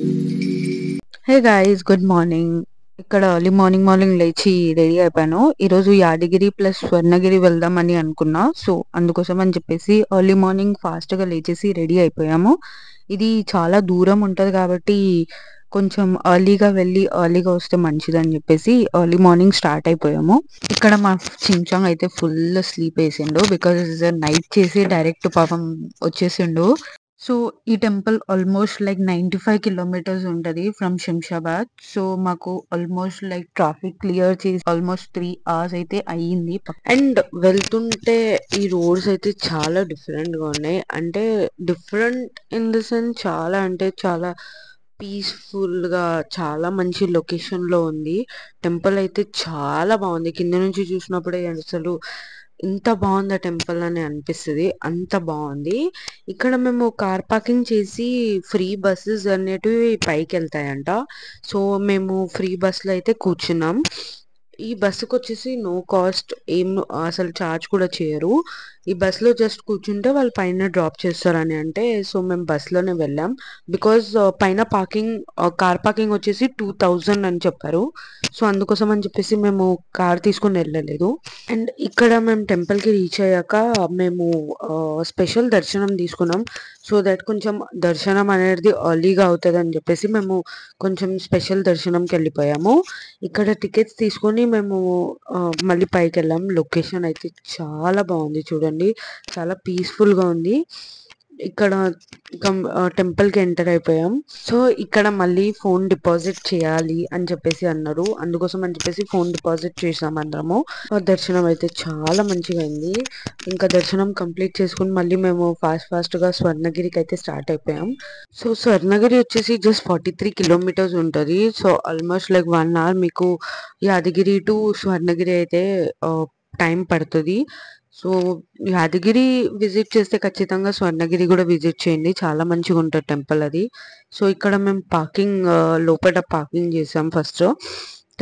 Hey guys, good morning. ఇక్కడ early morning లేచి ready అయిపోయాను. ఈరోజు యాదగిరి ప్లస్ స్వర్ణగిరి వెళ్దామని అనుకున్నా. సో అందుకోసం అని చెప్పేసి ఎర్లీ మార్నింగ్ ఫాస్ట్గా లేచేసి రెడీ అయిపోయాము. ఇది చాలా దూరం ఉంటుంది కాబట్టి కొంచెం ఎర్లీగా వెళ్ళి ఎర్లీగా వస్తే మంచిదని చెప్పేసి ఎర్లీ మార్నింగ్ స్టార్ట్ అయిపోయాము. ఇక్కడ మా చించాంగ్ అయితే ఫుల్ స్లీప్ వేసిండు బికాజ్ నైట్ చేసి డైరెక్ట్ పాపం వచ్చేసిండు. సో ఈ టెంపుల్ ఆల్మోస్ట్ లైక్ 95 కిలోమీటర్స్ ఉంటది ఫ్రమ్ శంషాబాద్. సో మాకు ఆల్మోస్ట్ లైక్ ట్రాఫిక్ క్లియర్ చేసి ఆల్మోస్ట్ 3 hours అయితే అయ్యింది. అండ్ వెళ్తుంటే ఈ రోడ్స్ అయితే చాలా డిఫరెంట్ గా ఉన్నాయి. అంటే డిఫరెంట్ ఇన్ ద సెన్స్ చాలా అంటే చాలా పీస్ఫుల్ గా చాలా మంచి లొకేషన్ లో ఉంది. టెంపుల్ అయితే చాలా బాగుంది. కింద నుంచి చూసినప్పుడే అసలు ఇంత బాగుందా టెంపుల్ అని అనిపిస్తుంది. అంత బాగుంది. ఇక్కడ మేము కార్ పార్కింగ్ చేసి ఫ్రీ బస్సెస్ అనేటివి పైకి వెళ్తాయంట. సో మేము ఫ్రీ బస్సులో అయితే కూర్చున్నాం. ఈ బస్సుకు వచ్చేసి నో కాస్ట్, ఏం అసలు ఛార్జ్ కూడా చేయరు. ఈ బస్సులో జస్ట్ కూర్చుంటే వాళ్ళు పైన డ్రాప్ చేస్తారని అంటే సో మేము బస్సులోనే వెళ్ళాం. బికాజ్ పైన పార్కింగ్ కార్ పార్కింగ్ వచ్చేసి 2000 అని చెప్పారు. సో అందుకోసం అని చెప్పేసి మేము కార్ తీసుకుని వెళ్ళలేదు. అండ్ ఇక్కడ మేము టెంపుల్కి రీచ్ అయ్యాక మేము స్పెషల్ దర్శనం తీసుకున్నాం. సో దట్ కొంచెం దర్శనం అనేది ఎర్లీగా అవుతుంది అని చెప్పేసి మేము కొంచెం స్పెషల్ దర్శనంకి వెళ్ళిపోయాము. ఇక్కడ టికెట్స్ తీసుకొని మేము మళ్ళీ పైకి వెళ్ళాం. లొకేషన్ అయితే చాలా బాగుంది చూడండి, చాలా పీస్ఫుల్గా ఉంది. ఇక్కడ టెంపుల్కి ఎంటర్ అయిపోయాం. సో ఇక్కడ మళ్ళీ ఫోన్ డిపాజిట్ చేయాలి అని చెప్పేసి అన్నారు. అందుకోసం అని చెప్పేసి ఫోన్ డిపాజిట్ చేసాం అందరము. దర్శనం అయితే చాలా మంచిగా అయింది. ఇంకా దర్శనం కంప్లీట్ చేసుకుని మళ్ళీ మేము ఫాస్ట్గా స్వర్ణగిరికి అయితే స్టార్ట్ అయిపోయాం. సో స్వర్ణగిరి వచ్చేసి జస్ట్ 43 కిలోమీటర్స్ ఉంటుంది. సో ఆల్మోస్ట్ లైక్ 1 hour మీకు యాదగిరి టు స్వర్ణగిరి అయితే టైం పడుతుంది. సో యాదగిరి విజిట్ చేస్తే ఖచ్చితంగా స్వర్ణగిరి కూడా విజిట్ చేయండి, చాలా మంచిగా ఉంటుంది టెంపుల్ అది. సో ఇక్కడ మేము పార్కింగ్ లోపల పార్కింగ్ చేసాం ఫస్ట్,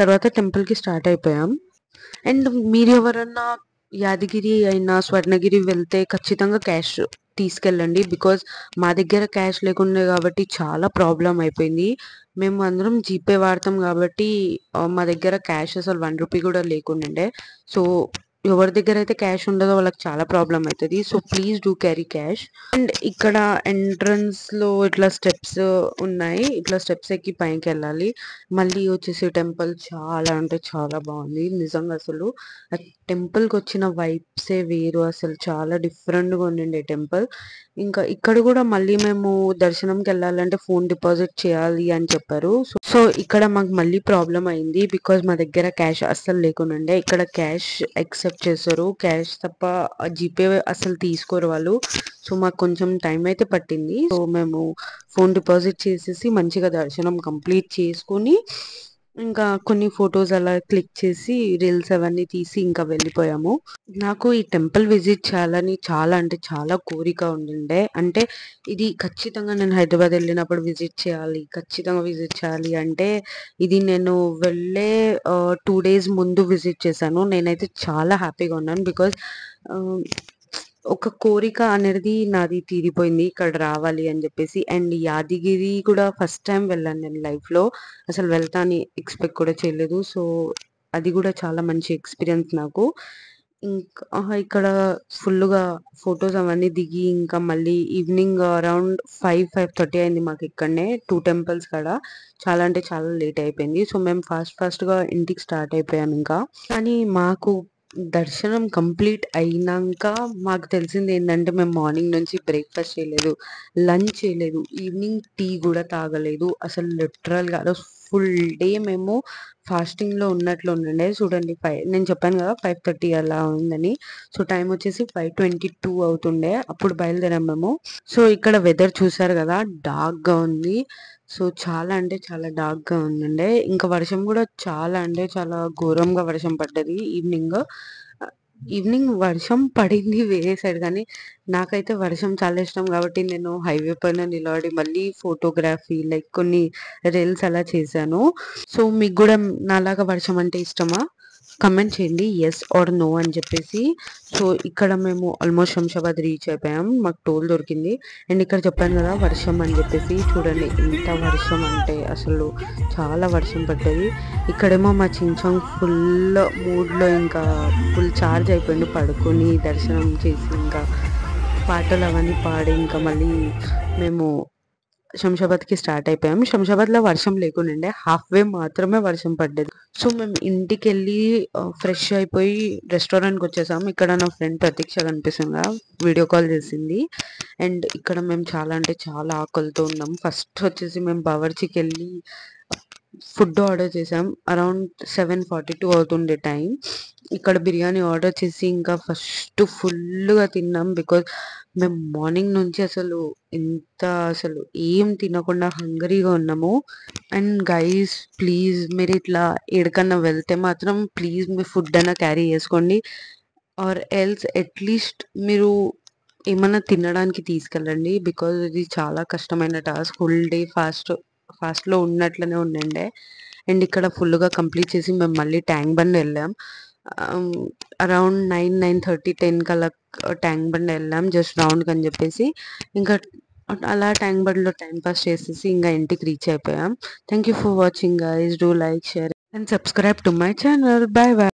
తర్వాత టెంపుల్కి స్టార్ట్ అయిపోయాం. అండ్ మీరు ఎవరన్నా యాదగిరి అయినా స్వర్ణగిరి వెళ్తే ఖచ్చితంగా క్యాష్ తీసుకెళ్ళండి. బికాజ్ మా దగ్గర క్యాష్ లేకుండే కాబట్టి చాలా ప్రాబ్లం అయిపోయింది. మేము అందరం జీపే వాడతాం కాబట్టి మా దగ్గర క్యాష్ అసలు 1 రూపీ కూడా లేకుండే. సో ఎవరి దగ్గర అయితే క్యాష్ ఉండదో వాళ్ళకి చాలా ప్రాబ్లం అవుతుంది. So please do carry cash. And ఇక్కడ ఎంట్రన్స్ లో ఇట్లా స్టెప్స్ ఉన్నాయి, ఇట్లా స్టెప్స్ ఎక్కి పైకి వెళ్ళాలి. మళ్ళీ వచ్చేసి టెంపుల్ చాలా అంటే చాలా బాగుంది నిజంగా. అసలు టెంపుల్కి వచ్చిన వైబ్సే వేరు, అసలు చాలా డిఫరెంట్గా ఉండిండే టెంపుల్. ఇంకా ఇక్కడ కూడా మళ్ళీ మేము దర్శనంకి వెళ్ళాలంటే ఫోన్ డిపాజిట్ చేయాలి అని చెప్పారు. సో ఇక్కడ మాకు మళ్ళీ ప్రాబ్లం అయింది బికాజ్ మా దగ్గర క్యాష్ అస్సలు లేకుండా. ఇక్కడ క్యాష్ యాక్సెప్ట్ చేస్తారు, క్యాష్ తప్ప జీపే అసలు తీసుకోరు వాళ్ళు. సో మాకు కొంచెం టైం అయితే పట్టింది. సో మేము ఫోన్ డిపాజిట్ చేసేసి మంచిగా దర్శనం కంప్లీట్ చేసుకుని ఇంకా కొన్ని ఫొటోస్ అలా క్లిక్ చేసి రీల్స్ అవన్నీ తీసి ఇంకా వెళ్ళిపోయాము. నాకు ఈ టెంపుల్ విజిట్ చేయాలని చాలా అంటే చాలా కోరిక ఉండిండే. అంటే ఇది ఖచ్చితంగా నేను హైదరాబాద్ వెళ్ళినప్పుడు విజిట్ చేయాలి, ఖచ్చితంగా విజిట్ చేయాలి అంటే ఇది నేను వెళ్ళే 2 days ముందు విజిట్ చేశాను. నేనైతే చాలా హ్యాపీగా ఉన్నాను బికాజ్ ఒక కోరిక అనేది నాది తీరిపోయింది ఇక్కడ రావాలి అని చెప్పేసి. అండ్ యాదగిరి కూడా ఫస్ట్ టైం వెళ్ళాను నేను లైఫ్లో, అసలు వెళ్తా అని ఎక్స్పెక్ట్ కూడా చేయలేదు. సో అది కూడా చాలా మంచి ఎక్స్పీరియన్స్ నాకు. ఇంకా ఇక్కడ ఫుల్గా ఫొటోస్ అవన్నీ దిగి ఇంకా మళ్ళీ ఈవినింగ్ అరౌండ్ 5-5:30 అయింది మాకు ఇక్కడనే 2 temples కాడ. చాలా అంటే చాలా లేట్ అయిపోయింది. సో మేము ఫాస్ట్గా ఇంటికి స్టార్ట్ అయిపోయాం ఇంకా. కానీ మాకు దర్శనం కంప్లీట్ అయినాక మాకు తెలిసింది ఏంటంటే మేము మార్నింగ్ నుంచి బ్రేక్ఫాస్ట్ చేయలేదు, లంచ్ చేయలేదు, ఈవినింగ్ టీ కూడా తాగలేదు. అసలు లిటరల్గా ఫుల్ డే మేము ఫాస్టింగ్లో ఉన్నట్లు ఉండండి. చూడండి నేను చెప్పాను కదా 5:30 అలా ఉందని. సో టైం వచ్చేసి 5:22 అవుతుండే అప్పుడు బయలుదేరాం మేము. సో ఇక్కడ వెదర్ చూసారు కదా, డార్క్గా ఉంది. సో చాలా అంటే చాలా డార్క్గా ఉందండి. ఇంకా వర్షం కూడా చాలా అంటే చాలా ఘోరంగా వర్షం పడ్డది ఈవినింగ్. ఈవినింగ్ వర్షం పడింది వేరే సైడ్, కానీ నాకైతే వర్షం చాలా ఇష్టం కాబట్టి నేను హైవే పైన నిలబడి మళ్ళీ ఫోటోగ్రఫీ లైక్ కొన్ని రీల్స్ అలా చేశాను. సో మీకు కూడా నాలాగా వర్షం అంటే ఇష్టమా? కమెంట్ చేయండి ఎస్ ఆర్ నో అని చెప్పేసి. సో ఇక్కడ మేము ఆల్మోస్ట్ శంషాబాద్ రీచ్ అయిపోయాం, మాకు టోల్ దొరికింది. అండ్ ఇక్కడ చెప్పాను కదా వర్షం అని చెప్పేసి, చూడండి ఎంత వర్షం అంటే అసలు చాలా వర్షం పడ్డది. ఇక్కడేమో మా చించాంగ్ ఫుల్ మూడ్లో ఇంకా ఫుల్ ఛార్జ్ అయిపోయిండు, పడుకొని దర్శనం చేసి ఇంకా పాటలు అవన్నీ పాడి ఇంకా మళ్ళీ మేము శంషాబాద్కి స్టార్ట్ అయిపోయాం. శంషాబాద్లో వర్షం లేకుండే, హాఫ్వే మాత్రమే వర్షం పడ్డది. సో మేము ఇంటికి వెళ్ళి ఫ్రెష్ అయిపోయి రెస్టారెంట్కి వచ్చేసాం. ఇక్కడ నా ఫ్రెండ్ ప్రతీక్ష కనిపిస్తుందా, వీడియో కాల్ చేసింది. అండ్ ఇక్కడ మేము చాలా అంటే చాలా ఆకలితో ఉన్నాం. ఫస్ట్ వచ్చేసి మేము బావర్చికి వెళ్ళి ఫుడ్ ఆర్డర్ చేసాం. అరౌండ్ 7:42 అవుతుండే టైం. ఇక్కడ బిర్యానీ ఆర్డర్ చేసి ఇంకా ఫస్ట్ ఫుల్గా తిన్నాం. బికాజ్ మేము మార్నింగ్ నుంచి అసలు అసలు ఏం తినకుండా హంగరీగా ఉన్నాము. అండ్ గైస్ ప్లీజ్ మీరు ఇట్లా ఎక్కడికన్నా వెళ్తే మాత్రం ప్లీజ్ మీ ఫుడ్ అయినా క్యారీ చేసుకోండి, ఆర్ ఎల్స్ అట్లీస్ట్ మీరు ఏమన్నా తినడానికి తీసుకెళ్ళండి. బికాజ్ ఇది చాలా కష్టమైన టాస్క్, ఫుల్ డే ఫాస్ట్లో ఉన్నట్లనే ఉండండి. అండ్ ఇక్కడ ఫుల్గా కంప్లీట్ చేసి మేము మళ్ళీ ట్యాంక్ బండ్ వెళ్ళాం. అరౌండ్ 9:30, 10 కల్లా ట్యాంక్ బండ్ వెళ్ళాం జస్ట్ రౌండ్కి అని చెప్పేసి. ఇంకా అలా ట్యాంక్ బండ్లో టైం పాస్ చేసేసి ఇంకా ఇంటికి రీచ్ అయిపోయాం. Thank you for watching guys, do like, share and subscribe to my channel. Bye bye.